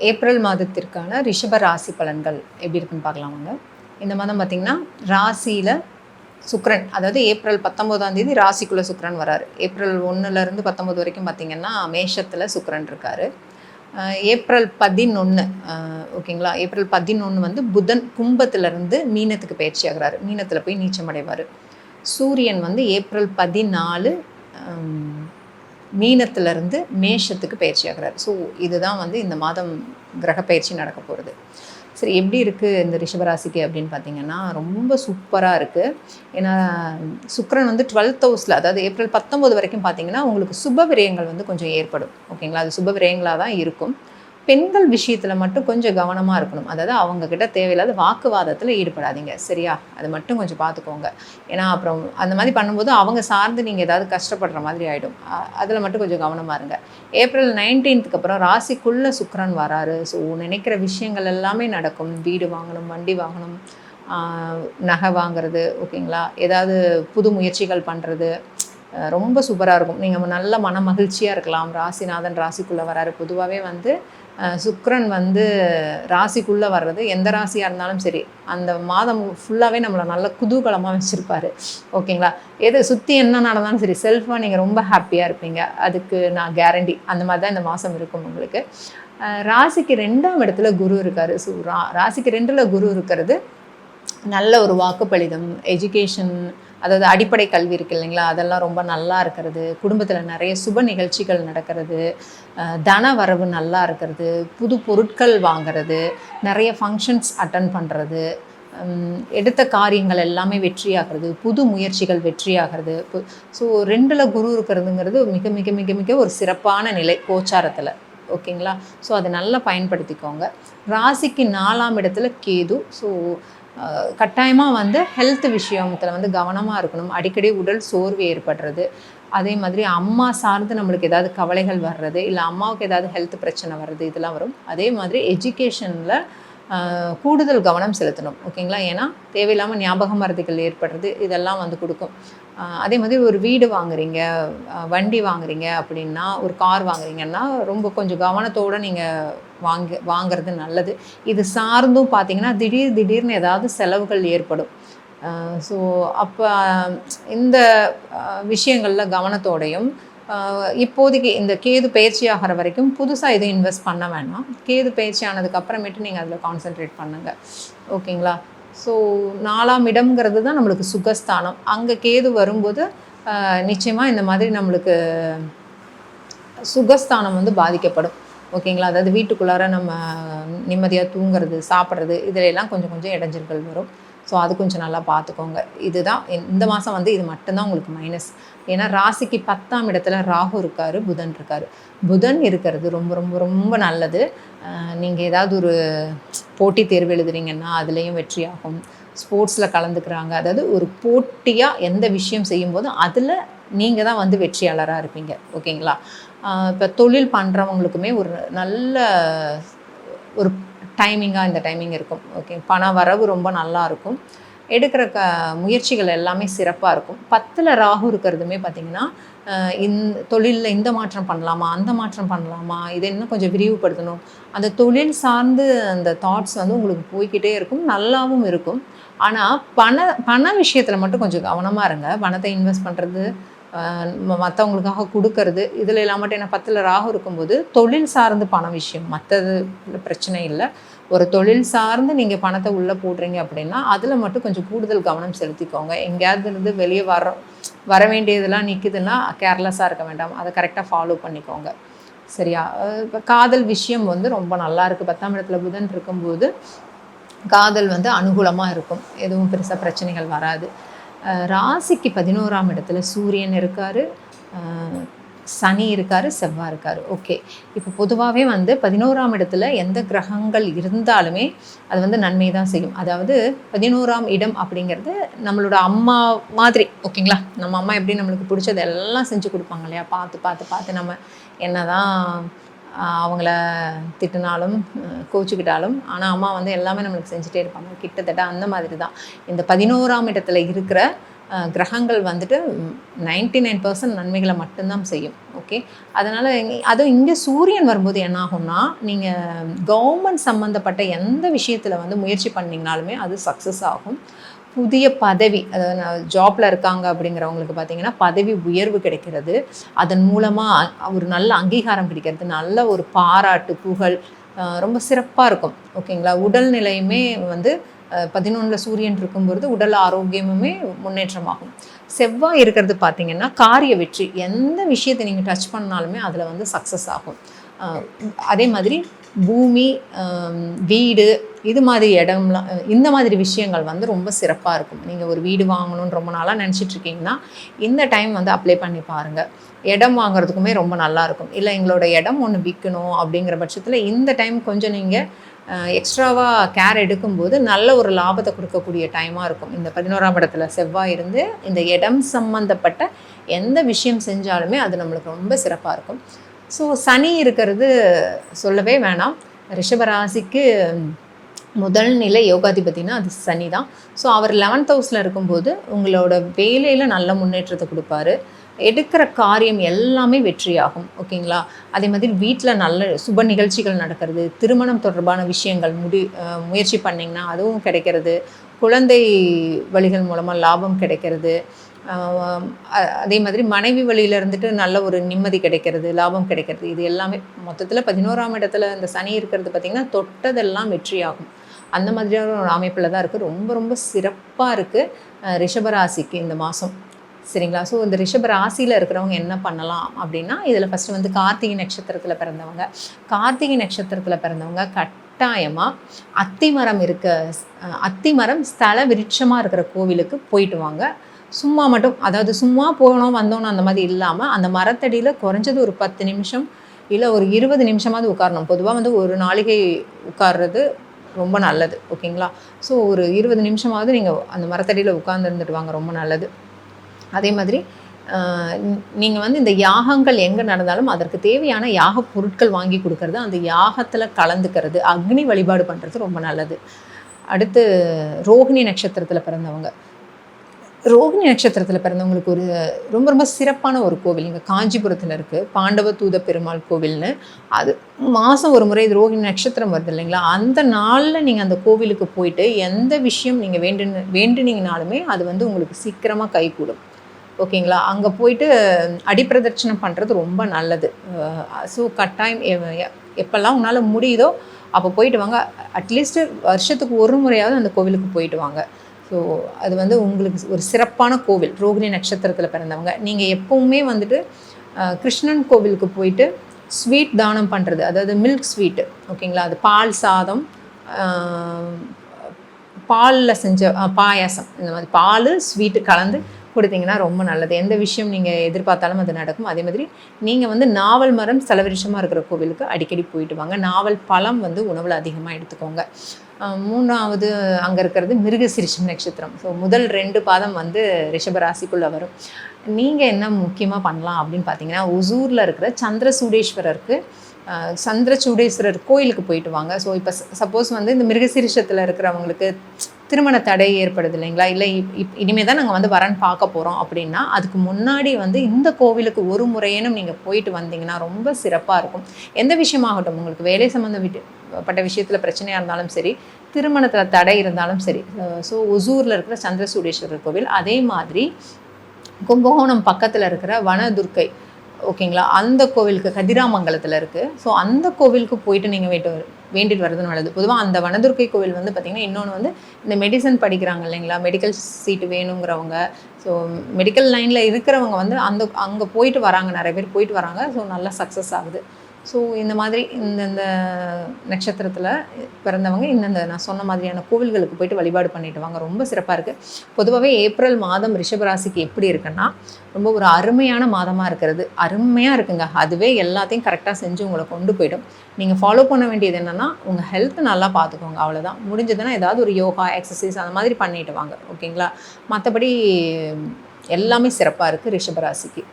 April மாதத்திற்கான ரிஷப ராசி பலன்கள் எப்படி இருக்குன்னு பார்க்கலாமாங்க. இந்த மாதம் பார்த்திங்கன்னா ராசியில் சுக்ரன், அதாவது ஏப்ரல் 19ஆம் தேதி ராசிக்குள்ளே சுக்ரன் வராரு. ஏப்ரல் 1லேருந்து 19 வரைக்கும் பார்த்திங்கன்னா மேஷத்தில் சுக்ரன் இருக்கார். ஏப்ரல் 11 ஓகேங்களா, ஏப்ரல் 11 வந்து புதன் கும்பத்திலேருந்து மீனத்துக்கு பயிற்சி ஆகிறாரு. மீனத்தில் போய் நீச்சம் அடைவார். சூரியன் வந்து ஏப்ரல் 14 மீனத்திலிருந்து மேஷத்துக்கு பயிற்சி ஆகிறார். ஸோ இதுதான் வந்து இந்த மாதம் கிரக பயிற்சி நடக்க போகிறது. சரி, எப்படி இருக்குது இந்த ரிஷபராசிக்கு அப்படின்னு பார்த்தீங்கன்னா ரொம்ப சூப்பராக இருக்குது. ஏன்னா சுக்கிரன் வந்து 12th ஹவுஸில், அதாவது ஏப்ரல் 19 வரைக்கும் பார்த்தீங்கன்னா உங்களுக்கு சுப விரயங்கள் வந்து கொஞ்சம் ஏற்படும். ஓகேங்களா, அது சுப விரயங்களாக தான் இருக்கும். பெண்கள் விஷயத்தில் மட்டும் கொஞ்சம் கவனமாக இருக்கணும். அதாவது அவங்கக்கிட்ட தேவையில்லாத வாக்குவாதத்தில் ஈடுபடாதீங்க, சரியா? அது மட்டும் கொஞ்சம் பார்த்துக்கோங்க. ஏன்னா அப்புறம் அந்த மாதிரி பண்ணும்போது அவங்க சார்ந்து நீங்கள் ஏதாவது கஷ்டப்படுற மாதிரி ஆகிடும். அதில் மட்டும் கொஞ்சம் கவனமாக இருங்க. ஏப்ரல் 19th அப்புறம் ராசிக்குள்ளே சுக்கிரன் வராரு. ஸோ நினைக்கிற விஷயங்கள் எல்லாமே நடக்கும். வீடு வாங்கணும், வண்டி வாங்கணும், நகை வாங்குறது, ஓகேங்களா, ஏதாவது புது முயற்சிகள் பண்ணுறது ரொம்ப சூப்பராக இருக்கும். நீங்கள் நல்ல மன மகிழ்ச்சியாக இருக்கலாம். ராசிநாதன் ராசிக்குள்ளே வராரு. பொதுவாகவே வந்து சுக்கிரன் வந்து ராசிக்குள்ளே வர்றது எந்த ராசியாக இருந்தாலும் சரி, அந்த மாதம் ஃபுல்லாகவே நம்மளை நல்ல குதூகலமாக வச்சுருப்பார். ஓகேங்களா, எது சுற்றி என்ன நடந்தாலும் சரி செல்ஃபாக நீங்கள் ரொம்ப ஹாப்பியாக இருப்பீங்க. அதுக்கு நான் கேரண்டி. அந்த மாதிரி தான் இந்த மாதம் இருக்கும் உங்களுக்கு. ராசிக்கு 2ஆம் இடத்துல குரு இருக்கார். ஸோ ராசிக்கு 2ல் குரு இருக்கிறது நல்ல ஒரு வாக்குப்பளிதம், எஜுகேஷன், அதாவது அடிப்படை கல்வி இருக்குது இல்லைங்களா, அதெல்லாம் ரொம்ப நல்லா இருக்கிறது. குடும்பத்தில் நிறைய சுப நிகழ்ச்சிகள் நடக்கிறது, தன வரவு நல்லா இருக்கிறது, புது பொருட்கள் வாங்கிறது, நிறைய ஃபங்க்ஷன்ஸ் அட்டன் பண்ணுறது, எடுத்த காரியங்கள் எல்லாமே வெற்றியாகிறது, புது முயற்சிகள் வெற்றியாகிறது. ஸோ 2ல் குரு இருக்கிறதுங்கிறது மிக மிக மிக மிக ஒரு சிறப்பான நிலை கோச்சாரத்தில். ஓகேங்களா, ஸோ அதை நல்லா பயன்படுத்திக்கோங்க. ராசிக்கு 4ஆம் இடத்துல கேது. ஸோ கட்டாயமாக வந்து ஹெல்த் விஷயத்தில் வந்து கவனமாக இருக்கணும். அடிக்கடி உடல் சோர்வு ஏற்படுறது, அதே மாதிரி அம்மா சார்ந்து நம்மளுக்கு ஏதாவது கவலைகள் வர்றது, இல்லை அம்மாவுக்கு ஏதாவது ஹெல்த் பிரச்சனை வர்றது, இதெல்லாம் வரும். அதே மாதிரி எஜுகேஷனில் கூடுதல் கவனம் செலுத்தணும். ஓகேங்களா, ஏன்னா தேவையில்லாமல் ஞாபக மறதிகள் ஏற்படுறது இதெல்லாம் வந்து கொடுக்கும். அதே மாதிரி ஒரு வீடு வாங்குறீங்க, வண்டி வாங்குறீங்க அப்படின்னா, ஒரு கார் வாங்குறீங்கன்னா ரொம்ப கொஞ்சம் கவனத்தோடு நீங்கள் வாங்கிறது நல்லது. இது சார்ந்தும் பார்த்தீங்கன்னா திடீர்னு ஏதாவது செலவுகள் ஏற்படும். ஸோ அப்போ இந்த விஷயங்களில் கவனத்தோடையும், இப்போதைக்கு இந்த கேது பயிற்சி ஆகிற வரைக்கும் புதுசாக எதுவும் இன்வெஸ்ட் பண்ண வேணாம். கேது பயிற்சி ஆனதுக்கப்புறமேட்டு நீங்கள் அதில் கான்சென்ட்ரேட் பண்ணுங்கள். ஓகேங்களா, ஸோ 4ஆம் இடம்ங்கிறது தான் நம்மளுக்கு சுகஸ்தானம். அங்கே கேது வரும்போது நிச்சயமாக இந்த மாதிரி நம்மளுக்கு சுகஸ்தானம் வந்து பாதிக்கப்படும். ஓகேங்களா, அதாவது வீட்டுக்குள்ளார நம்ம நிம்மதியாக தூங்குறது, சாப்பிட்றது, இதிலெல்லாம் கொஞ்சம் கொஞ்சம் இடைஞ்சல்கள் வரும். ஸோ அது கொஞ்சம் நல்லா பார்த்துக்கோங்க. இதுதான் இந்த மாதம் வந்து இது மட்டும்தான் உங்களுக்கு மைனஸ். ஏன்னா ராசிக்கு 10ஆம் இடத்துல ராகு இருக்கார், புதன் இருக்கார். புதன் இருக்கிறது ரொம்ப ரொம்ப ரொம்ப நல்லது. நீங்கள் ஏதாவது ஒரு போட்டித் தேர்வு எழுதுறீங்கன்னா அதுலேயும் வெற்றியாகும். ஸ்போர்ட்ஸில் கலந்துக்கிறாங்க, அதாவது ஒரு போட்டியாக எந்த விஷயம் செய்யும்போது அதில் நீங்கள் தான் வந்து வெற்றியாளராக இருப்பீங்க. ஓகேங்களா, இப்போ தொழில் பண்ணுறவங்களுக்குமே ஒரு நல்ல ஒரு டைமிங்காக இந்த டைமிங் இருக்கும். ஓகே, பண வரவு ரொம்ப நல்லா இருக்கும். எடுக்கிற முயற்சிகள் எல்லாமே சிறப்பாக இருக்கும். 10ல் ராகு இருக்கிறதுமே பார்த்திங்கன்னா தொழிலில் இந்த மாற்றம் பண்ணலாமா, அந்த மாற்றம் பண்ணலாமா, இதை இன்னும் கொஞ்சம் விரிவுபடுத்தணும், அந்த தொழில் சார்ந்து அந்த தாட்ஸ் வந்து உங்களுக்கு போய்கிட்டே இருக்கும், நல்லாவும் இருக்கும். ஆனால் பண விஷயத்தில் மட்டும் கொஞ்சம் கவனமாக இருங்க. பணத்தை இன்வெஸ்ட் பண்ணுறது, மற்றவங்களுக்காக கொடுக்கறது, இதில் எல்லாம் மட்டும். ஏன்னா 10ல் ராகு இருக்கும்போது தொழில் சார்ந்து பண விஷயம், மற்றது பிரச்சனை இல்லை. ஒரு தொழில் சார்ந்து நீங்கள் பணத்தை உள்ளே போடுறீங்க அப்படின்னா அதில் மட்டும் கொஞ்சம் கூடுதல் கவனம் செலுத்திக்கோங்க. எங்கேயாவது இருந்து வெளியே வர வேண்டியதெல்லாம் நிற்குதுன்னா கேர்லெஸ்ஸாக இருக்க வேண்டாம், அதை கரெக்டாக ஃபாலோ பண்ணிக்கோங்க, சரியா? இப்போ காதல் விஷயம் வந்து ரொம்ப நல்லா இருக்குது. 10ஆம் இடத்துல புதன் இருக்கும்போது காதல் வந்து அனுகூலமாக இருக்கும், எதுவும் பெருசாக பிரச்சனைகள் வராது. ராசிக்கு 11ஆம் இடத்துல சூரியன் இருக்கார், சனி இருக்கார், செவ்வாய் இருக்கார். ஓகே, இப்போ பொதுவாகவே வந்து 11ஆம் இடத்துல எந்த கிரகங்கள் இருந்தாலுமே அது வந்து நன்மை தான் செய்யும். அதாவது 11ஆம் இடம் அப்படிங்கிறது நம்மளோட அம்மா மாதிரி. ஓகேங்களா, நம்ம அம்மா எப்படி நம்மளுக்கு பிடிச்சது எல்லாம் செஞ்சு கொடுப்பாங்க இல்லையா, பார்த்து பார்த்து பார்த்து நம்ம என்ன தான் அவங்கள திட்டினாலும் கோச்சிக்கிட்டாலும், ஆனால் அம்மா வந்து எல்லாமே நம்மளுக்கு செஞ்சுட்டே இருப்பாங்க. கிட்டத்தட்ட அந்த மாதிரி தான் இந்த 11ஆம் இடத்துல இருக்கிற கிரகங்கள் வந்துட்டு 99% நன்மைகளை மட்டும்தான் செய்யும். ஓகே, அதனால் அதுவும் இங்கே சூரியன் வரும்போது என்ன ஆகும்னா, நீங்கள் கவர்மெண்ட் சம்மந்தப்பட்ட எந்த விஷயத்தில் வந்து முயற்சி பண்ணிங்கனாலுமே அது சக்ஸஸ் ஆகும். புதிய பதவி, அதாவது ஜாப்பில் இருக்காங்க அப்படிங்கிறவங்களுக்கு பார்த்திங்கன்னா பதவி உயர்வு கிடைக்கிறது, அதன் மூலமாக ஒரு நல்ல அங்கீகாரம் கிடைக்கிறது, நல்ல ஒரு பாராட்டு புகழ் ரொம்ப சிறப்பாக இருக்கும். ஓகேங்களா, உடல்நிலையுமே வந்து 11 சூரியன் இருக்கும்பொழுது உடல் ஆரோக்கியமுமே முன்னேற்றமாகும். செவ்வாய் இருக்கிறது பார்த்திங்கன்னா காரிய வெற்றி, எந்த விஷயத்தை நீங்கள் டச் பண்ணாலுமே அதில் வந்து சக்ஸஸ் ஆகும். அதே மாதிரி பூமி, வீடு, இது மாதிரி இடம்லாம், இந்த மாதிரி விஷயங்கள் வந்து ரொம்ப சிறப்பாக இருக்கும். நீங்கள் ஒரு வீடு வாங்கணும்னு ரொம்ப நாளாக நினச்சிட்ருக்கீங்கன்னா இந்த டைம் வந்து அப்ளை பண்ணி பாருங்கள். இடம் வாங்குறதுக்குமே ரொம்ப நல்லாயிருக்கும். இல்லை எங்களோட இடம் ஒன்று விற்கணும் அப்படிங்கிற பட்சத்தில் இந்த டைம் கொஞ்சம் நீங்கள் எக்ஸ்ட்ராவாக கேர் எடுக்கும்போது நல்ல ஒரு லாபத்தை கொடுக்கக்கூடிய டைமாக இருக்கும். இந்த 11ஆம் இடத்துல செவ்வாய் இருந்து இந்த இடம் சம்மந்தப்பட்ட எந்த விஷயம் செஞ்சாலுமே அது நம்மளுக்கு ரொம்ப சிறப்பாக இருக்கும். ஸோ சனி இருக்கிறது சொல்லவே வேணாம். ரிஷபராசிக்கு முதல் நிலை யோகாதிபதினா அது சனி தான். ஸோ அவர் 11th ஹவுஸில் இருக்கும்போது உங்களோட வேலையில் நல்ல முன்னேற்றத்தை கொடுப்பாரு. எடுக்கிற காரியம் எல்லாமே வெற்றியாகும். ஓகேங்களா, அதே மாதிரி வீட்டில் நல்ல சுப நிகழ்ச்சிகள் நடக்கிறது, திருமணம் தொடர்பான விஷயங்கள் முயற்சி பண்ணிங்கன்னா அதுவும் கிடைக்கிறது, குழந்தை வழிகள் மூலமாக லாபம் கிடைக்கிறது, அதே மாதிரி மனைவி வழியில் இருந்துட்டு நல்ல ஒரு நிம்மதி கிடைக்கிறது, லாபம் கிடைக்கிறது. இது எல்லாமே மொத்தத்தில் 11ஆம் இடத்துல இந்த சனி இருக்கிறது பார்த்திங்கன்னா தொட்டதெல்லாம் வெற்றியாகும். அந்த மாதிரியான ஒரு அமைப்பில் தான் இருக்குது. ரொம்ப ரொம்ப சிறப்பாக இருக்குது ரிஷபராசிக்கு இந்த மாதம். சரிங்களா, ஸோ இந்த ரிஷப ராசியில் இருக்கிறவங்க என்ன பண்ணலாம் அப்படின்னா, இதில் ஃபஸ்ட்டு வந்து கார்த்திகை நட்சத்திரத்தில் பிறந்தவங்க கட்டாயமாக அத்திமரம் அத்திமரம் ஸ்தல விருட்சமாக இருக்கிற கோவிலுக்கு போயிட்டு வாங்க. சும்மா மட்டும், அதாவது சும்மா போனோம் வந்தோன்னு அந்த மாதிரி இல்லாமல் அந்த மரத்தடியில் குறைஞ்சது ஒரு 10 நிமிஷம் இல்லை ஒரு 20 நிமிஷமாவது உட்காரணும். பொதுவாக வந்து ஒரு நாளிகை உட்கார்றது ரொம்ப நல்லது. ஓகேங்களா, ஸோ ஒரு 20 நிமிஷமாவது நீங்கள் அந்த மரத்தடியில் உட்கார்ந்துருந்துட்டு வாங்க, ரொம்ப நல்லது. அதே மாதிரி நீங்கள் வந்து இந்த யாகங்கள் எங்கே நடந்தாலும் அதற்கு தேவையான யாக பொருட்கள் வாங்கி கொடுக்கறது, அந்த யாகத்தில் கலந்துக்கிறது, அக்னி வழிபாடு பண்ணுறது ரொம்ப நல்லது. அடுத்து ரோகிணி நட்சத்திரத்தில் பிறந்தவங்களுக்கு ஒரு ரொம்ப ரொம்ப சிறப்பான ஒரு கோவில் இங்கே காஞ்சிபுரத்தில் இருக்குது, பாண்டவ தூத பெருமாள் கோவில்னு. அது மாதம் ஒரு முறை இது ரோகிணி நட்சத்திரம் வருது இல்லைங்களா, அந்த நாளில் நீங்கள் அந்த கோவிலுக்கு போயிட்டு எந்த விஷயம் நீங்கள் வேண்டினீங்கனாலுமே அது வந்து உங்களுக்கு சீக்கிரமாக கைகூடும். ஓகேங்களா, அங்கே போயிட்டு அடிப்பிரதட்சணம் பண்ணுறது ரொம்ப நல்லது. ஸோ கட்டாயம் எப்போல்லாம் உங்களால் முடியுதோ அப்போ போயிட்டு வாங்க. அட்லீஸ்ட்டு வருஷத்துக்கு ஒரு முறையாவது அந்த கோவிலுக்கு போயிட்டு வாங்க. ஸோ அது வந்து உங்களுக்கு ஒரு சிறப்பான கோவில். ரோகிணி நட்சத்திரத்தில் பிறந்தவங்க நீங்கள் எப்போவுமே வந்துட்டு கிருஷ்ணன் கோவிலுக்கு போயிட்டு ஸ்வீட் தானம் பண்ணுறது, அதாவது மில்க் ஸ்வீட்டு, ஓகேங்களா, அது பால் சாதம், பாலில் செஞ்ச பாயாசம், இந்த மாதிரி பால் ஸ்வீட்டு கலந்து கொடுத்தீங்கன்னா ரொம்ப நல்லது. எந்த விஷயம் நீங்கள் எதிர்பார்த்தாலும் அது நடக்கும். அதே மாதிரி நீங்கள் வந்து நாவல் மரம் ஸ்தலவிருட்சமாக இருக்கிற கோவிலுக்கு அடிக்கடி போயிட்டு வாங்க. நாவல் பழம் வந்து உணவில் அதிகமாக எடுத்துக்கோங்க. 3வது அங்கே இருக்கிறது மிருகசீரிஷம் நட்சத்திரம். ஸோ முதல் 2 பாதம் வந்து ரிஷபராசிக்குள்ளே வரும். நீங்கள் என்ன முக்கியமாக பண்ணலாம் அப்படின்னு பார்த்தீங்கன்னா, ஒசூரில் இருக்கிற சந்திரசூடேஸ்வரர் கோயிலுக்கு போயிட்டு வாங்க. ஸோ இப்போ சப்போஸ் வந்து இந்த மிருகசீரிஷத்தில் இருக்கிறவங்களுக்கு திருமண தடை ஏற்படுது இல்லைங்களா, இல்லை இனிமேல் தான் நாங்கள் வந்து வரன் பார்க்க போகிறோம் அப்படின்னா, அதுக்கு முன்னாடி வந்து இந்த கோவிலுக்கு ஒரு முறையேனும் நீங்கள் போயிட்டு வந்தீங்கன்னா ரொம்ப சிறப்பாக இருக்கும். எந்த விஷயமாகட்டும், உங்களுக்கு வேலை சம்மந்தப்பட்ட விஷயத்தில் பிரச்சனையாக இருந்தாலும் சரி, திருமணத்தில் தடை இருந்தாலும் சரி. ஸோ ஒசூரில் இருக்கிற சந்திரசூடேஸ்வரர் கோவில், அதே மாதிரி கும்பகோணம் பக்கத்தில் இருக்கிற வனதுர்க்கை, ஓகேங்களா, அந்த கோவிலுக்கு கதிராமங்கலத்தில் இருக்குது. ஸோ அந்த கோவிலுக்கு போயிட்டு நீங்கள் வேண்டிட்டு வர்றது நல்லது. பொதுவாக அந்த வனதுர்க்கை கோவில் வந்து பார்த்திங்கன்னா, இன்னொன்று வந்து இந்த மெடிசன் படிக்கிறாங்க இல்லைங்களா, மெடிக்கல் சீட்டு வேணுங்கிறவங்க, ஸோ மெடிக்கல் லைனில் இருக்கிறவங்க வந்து அங்கே போயிட்டு வராங்க, நிறைய பேர் போயிட்டு வராங்க. ஸோ நல்லா சக்ஸஸ் ஆகுது. ஸோ இந்த மாதிரி இந்த நட்சத்திரத்தில் பிறந்தவங்க இந்தந்த நான் சொன்ன மாதிரியான கோவில்களுக்கு போயிட்டு வழிபாடு பண்ணிட்டு வாங்க, ரொம்ப சிறப்பாக இருக்குது. பொதுவாகவே ஏப்ரல் மாதம் ரிஷபராசிக்கு எப்படி இருக்குன்னா, ரொம்ப ஒரு அருமையான மாதமாக இருக்கிறது. அருமையாக இருக்குங்க. அதுவே எல்லாத்தையும் கரெக்டாக செஞ்சு உங்களை கொண்டு போய்டும். நீங்கள் ஃபாலோ பண்ண வேண்டியது என்னென்னா, உங்கள் ஹெல்த் நல்லா பார்த்துக்கோங்க, அவ்வளோதான். முடிஞ்சதுன்னா ஏதாவது ஒரு யோகா எக்ஸசைஸ் அந்த மாதிரி பண்ணிட்டு வாங்க, ஓகேங்களா. மற்றபடி எல்லாமே சிறப்பாக இருக்குது ரிஷபராசிக்கு.